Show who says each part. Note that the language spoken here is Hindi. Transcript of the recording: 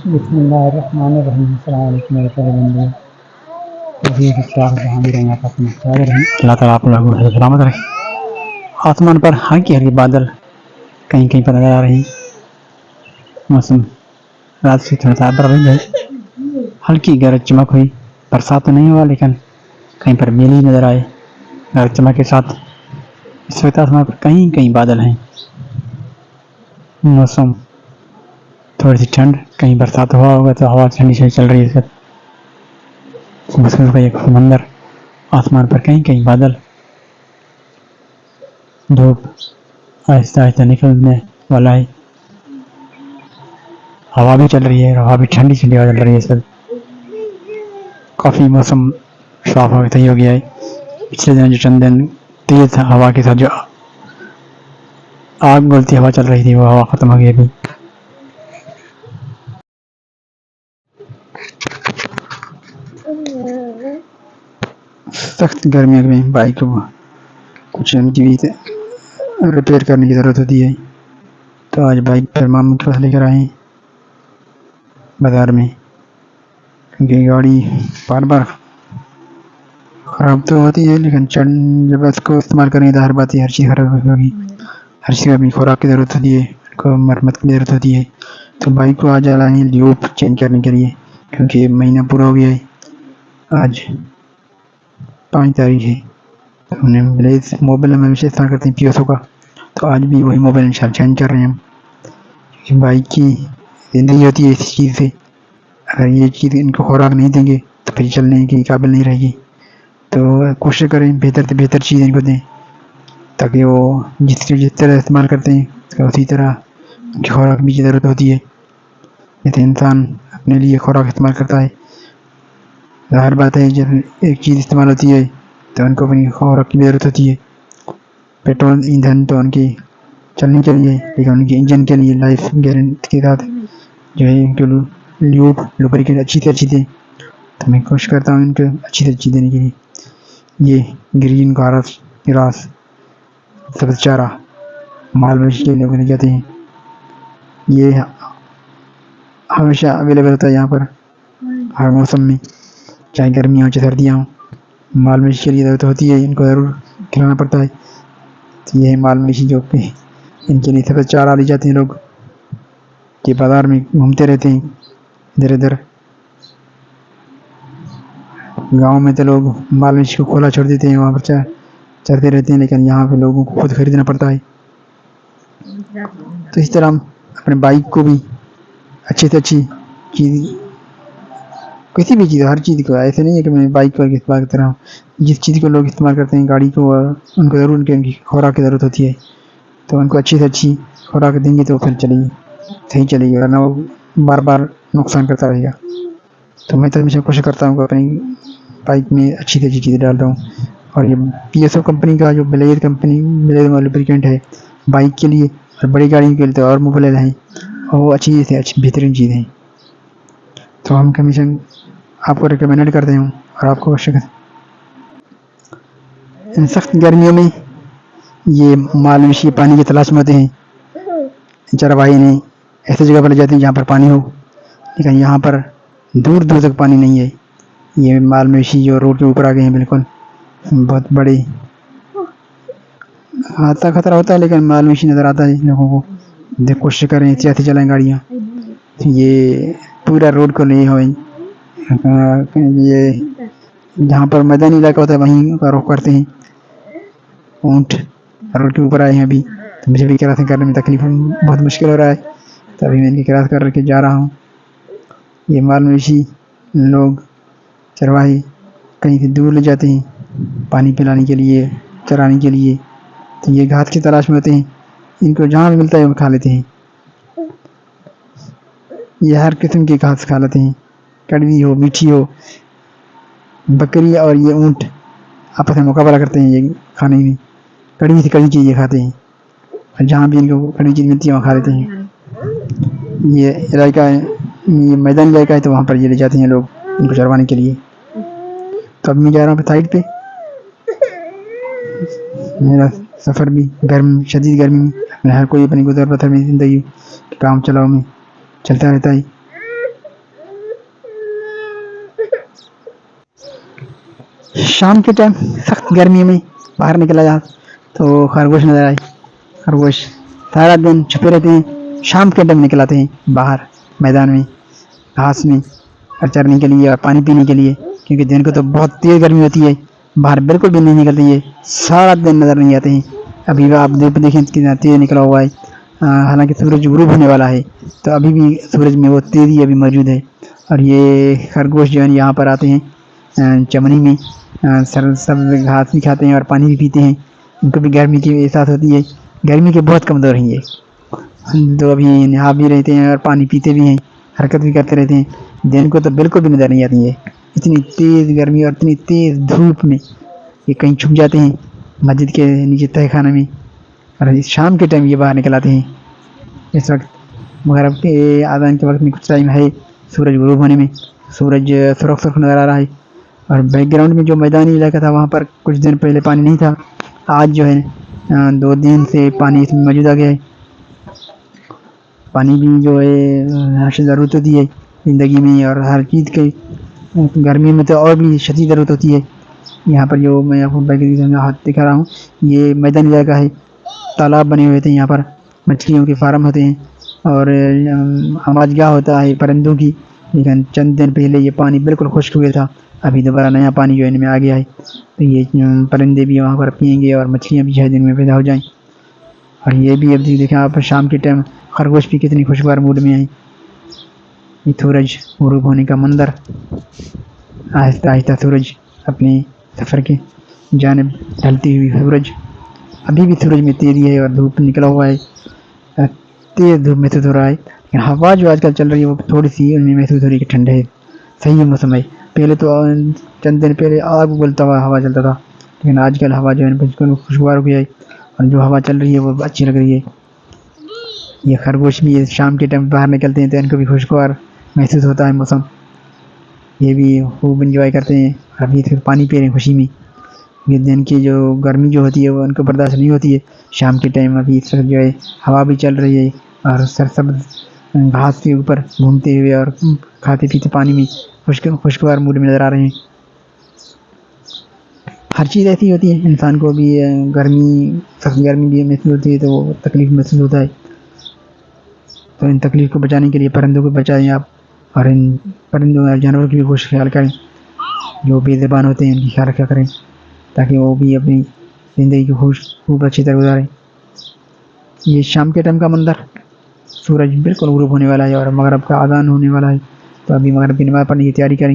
Speaker 1: बिस्मिल्लाहिर्रहमानिर्रहीम। अस्सलाम वालेकुम मेरे प्यारे बंधुओं। तौहीद इस्लाम जहाँ भी रहें आप अपने सागर रहें। अल्लाह ताला आप लोगों को सलामत रहे। आसमान पर हल्की हल्की बादल कहीं कहीं पर नजर आ रही। मौसम रात से थोड़ा सा बदल है, हल्की गरज चमक हुई। बरसात तो नहीं हुआ लेकिन कहीं पर मेली नजर आए गरज चमक के साथ। इस वक्त आसमान पर कहीं कहीं बादल हैं। मौसम थोड़ी सी ठंड, कहीं बरसात हुआ होगा तो हवा ठंडी से चल रही है। का एक समंदर, आसमान पर कहीं कहीं बादल, धूप आहिस्ता आहिस्ता निकलने वाला है। हवा भी चल रही है, हवा भी ठंडी ठंडी हवा चल रही है। सर काफी मौसम साफ सही हो गया है। पिछले दिन जो चंद दिन तेज हवा के साथ जो आग बोलती हवा चल रही थी वो हवा खत्म हो गई अभी। सख्त गर्मियों में बाइक को कुछ रिपेयर करने की ज़रूरत होती है, तो आज बाइक पर मामू के पास लेकर आए बाज़ार में, क्योंकि गाड़ी बार बार ख़राब तो होती है लेकिन जब इसको इस्तेमाल करेंगे तो हर बात ही हर चीज़ ख़राब होगी। हर चीज़ अपनी खुराक की ज़रूरत होती है, को मरम्मत की ज़रूरत होती है। तो बाइक को आज लाए हैं ल्यूब चेंज करने के लिए, क्योंकि महीना पूरा हो गया है। आज 5 तारीख है। हमने मिले इस मोबाइल में हमेशा इस्तेमाल करते हैं पीएसओ का, तो आज भी वही मोबाइल इंशाल्लाह चेंज कर रहे हैं हम, क्योंकि बाइक की ज़िंदगी होती है इस चीज़ से। अगर ये चीज़ इनको खुराक नहीं देंगे तो फिर चलने के काबिल नहीं रहेगी। तो कोशिश करें बेहतर से बेहतर चीज़ इनको दें, ताकि वो जिस तरह इस्तेमाल करते हैं तो उसी तरह उनकी खुराक भी की ज़रूरत होती है। जैसे इंसान अपने लिए खुराक इस्तेमाल करता है, ज़ाहिर बात है जब एक चीज़ इस्तेमाल होती है तो उनको अपनी खुराक की ज़रूरत होती है। पेट्रोल ईंधन तो उनकी चलने के लिए, लेकिन उनके इंजन के लिए लाइफ गारंटी के साथ जो है इनको लुब्रिकेंट अच्छी से अच्छी दें। तो मैं कोशिश करता हूँ इनको अच्छी से अच्छी देने के लिए। ये ग्रीन ग्रास सब्ज़ चारा माल मवेशी के लिए बनाए जाते हैं। ये हमेशा अवेलेबल होता है यहाँ पर हर मौसम में, चाहे गर्मियाँ हो चाहे सर्दियाँ हो। माल मवेशी के लिए ज़रूरत होती है, इनको ज़रूर खिलाना पड़ता है। तो ये है माल मवेशी जो कि इनके लिए सब्ज़ चारा ले जाते हैं लोग, ये बाज़ार में घूमते रहते हैं इधर उधर। गाँव में तो लोग माल मवेशी को खुला छोड़ देते हैं, वहाँ पर चरते रहते हैं, लेकिन यहाँ पे लोगों को खुद खरीदना पड़ता है। तो इस तरह हम अपने बाइक को भी अच्छी से अच्छी चीज़, किसी भी चीज़, हर चीज़ को, ऐसे नहीं है कि मैं बाइक पर इस्तेमाल कर रहा हूँ। जिस चीज़ को लोग इस्तेमाल करते हैं गाड़ी को, उनको ज़रूर उनकी खुराक की ज़रूरत होती है। तो उनको अच्छी से अच्छी खुराक देंगे तो फिर चलेगी, सही चलेगी, वरना वो बार बार नुकसान करता रहेगा। तो मैं तो हमेशा कोशिश करता हूँ कि अपनी बाइक में अच्छी से अच्छी चीज़ें डाल रहा हूँ। और ये पीएसओ कंपनी का जो ब्लेड लुब्रिकेंट है बाइक के लिए और बड़ी गाड़ी के लिए तो और मोबाइल हैं, और वो अच्छी से अच्छी बेहतरीन चीज़ है। तो हम हमेशा आपको रिकमेंड करते हैं और आपको आवश्यक है। इन सख्त गर्मियों में ये माल मवेशी पानी की तलाश में होते हैं, चरवाहे नहीं ऐसी जगह पर ले जाते हैं जहाँ पर पानी हो, लेकिन यहाँ पर दूर दूर तक पानी नहीं है। ये माल मवेशी जो रोड के ऊपर आ गए हैं, बिल्कुल बहुत बड़े हादसा खतरा होता है, लेकिन माल मवेशी नज़र आता है लोगों को। देख कोशिश करें एहतियात से चलाएं गाड़ियाँ। ये पूरा रोड को नहीं हो, ये जहाँ पर मैदानी इलाका होता है वहीं का रुख करते हैं। ऊँट रोड के ऊपर आए हैं अभी, तो मुझे भी क्रॉसिंग करने में तकलीफ बहुत मुश्किल हो रहा है, तभी मैं इनकी क्रॉस कर के जा रहा हूँ। ये माल मवेशी लोग चरवाहे कहीं से दूर ले जाते हैं पानी पिलाने के लिए, चराने के लिए। तो ये घास की तलाश में होते हैं, इनको जहाँ भी मिलता है वो खा लेते हैं। ये हर किस्म की घास खा लेते हैं, कड़वी हो मीठी हो। बकरी और ये ऊँट आपस में मुकाबला करते हैं ये खाने में, कड़वी से कड़वी चीज़ ये खाते हैं, और जहाँ भी इनको कड़वी चीज़ मिलती है वहाँ खा लेते हैं। ये इलाका है, ये मैदानी इलाका है, तो वहाँ पर ये ले जाते हैं लोग इनको चरवाने के लिए। तो अब मैं जा रहा हूँ साइड पे। मेरा सफ़र भी शदीद गर्मी में, हर कोई अपनी गुजर बसर में ज़िंदगी काम चलाओ में चलता रहता है। शाम के टाइम सख्त गर्मी में बाहर निकला जा तो खरगोश नजर आए। खरगोश सारा दिन छुपे रहते हैं, शाम के टाइम निकल आते हैं बाहर मैदान में, घास में, और चरने के लिए और पानी पीने के लिए, क्योंकि दिन को तो बहुत तेज गर्मी होती है, बाहर बिल्कुल भी नहीं निकलती है, सारा दिन नजर नहीं आते हैं। अभी आप देखें कितना तेज निकला हुआ है। हालांकि सूरज गुरूब होने वाला है, तो अभी भी सूरज में वो तेजी अभी मौजूद है। और ये खरगोश जो है यहाँ पर आते हैं चमनी में, सर सब घास भी खाते हैं और पानी भी पीते हैं। इनको भी गर्मी की एहसास होती है, गर्मी के बहुत कमज़ोर हैं ये, तो अभी नहा भी रहते हैं और पानी पीते भी हैं, हरकत भी करते रहते हैं। दिन को तो बिल्कुल भी नज़र नहीं आती है, इतनी तेज़ गर्मी और इतनी तेज़ धूप में ये कहीं छुप जाते हैं मस्जिद के नीचे तहखाने में, और शाम के टाइम ये बाहर निकल आते हैं। इस वक्त मगरब के आज़ान के वक्त में कुछ टाइम है, सूरज गुरूब होने में, सूरज सुरख सुरख नज़र आ रहा है। और बैकग्राउंड में जो मैदानी इलाका था वहाँ पर कुछ दिन पहले पानी नहीं था, आज जो है 2 दिन से पानी इसमें मौजूद आ गया है। पानी भी जो है हर ज़रूरत होती है ज़िंदगी में, और हर चीज़ के गर्मी में तो और भी शदीद ज़रूरत होती है। यहाँ पर जो मैं आपको बैकग्राउंड हाथ दिखा रहा हूँ, ये मैदानी इलाका है, तालाब बने हुए थे यहाँ पर, मछलियों के फार्म होते हैं और आवाज़गाह होता है परिंदों की। लेकिन चंद दिन पहले ये पानी बिल्कुल खुश्क हुआ था, अभी दोबारा नया पानी जो इनमें आ गया है, तो ये परिंदे भी वहाँ पर पिएंगे और मछलियाँ भी शायद इनमें पैदा हो जाएं। और ये भी अब देखें आप शाम के टाइम खरगोश भी कितनी खुशगवार मूड में है। ये सूरज गुरूब होने का मंजर, आहिस्ता आहिस्ता सूरज अपने सफ़र के जानिब ढलती हुई सूरज, अभी भी सूरज में तेज़ी है और धूप निकला हुआ है, तेज़ धूप महसूस हो रहा है। लेकिन हवा जो आजकल चल रही है वो थोड़ी सी उनमें महसूस हो रही है कि ठंड है, सही है मौसम है। पहले तो चंद दिन पहले आग उगलता हुआ हवा चलता था, लेकिन आजकल हवा जो है बिल्कुल खुशगवार हो गया है, और जो हवा चल रही है वो अच्छी लग रही है। ये खरगोश भी ये शाम के टाइम बाहर निकलते हैं तो इनको भी खुशगवार महसूस होता है मौसम, ये भी खूब इंजॉय करते हैं। अभी फिर पानी पी रहे हैं खुशी में, ये दिन की जो गर्मी जो होती है वो उनको बर्दाश्त नहीं होती है। शाम के टाइम अभी इस वक्त जो है हवा भी चल रही है और सरसब्ज घास के ऊपर घूमते हुए और खाते पीते पानी में खुशगवार मूड में नज़र आ रहे हैं। हर चीज़ ऐसी होती है, इंसान को भी गर्मी सख्त गर्मी भी महसूस होती है तो वो तकलीफ महसूस होता है, तो इन तकलीफ को बचाने के लिए परिंदों को बचाएं आप, और इन परिंदों और जानवरों की भी खुश ख्याल करें, जो बेज़बान होते हैं उनकी ख्याल रखा करें, ताकि वो भी अपनी ज़िंदगी को खूब अच्छी तरह गुजारें। ये शाम के टाइम का मंजर, सूरज बिल्कुल गुरूब होने वाला है और मगरिब का आज़ान होने वाला है, तो अभी मगरिब की नमाज़ पढ़ने की तैयारी करेंगे।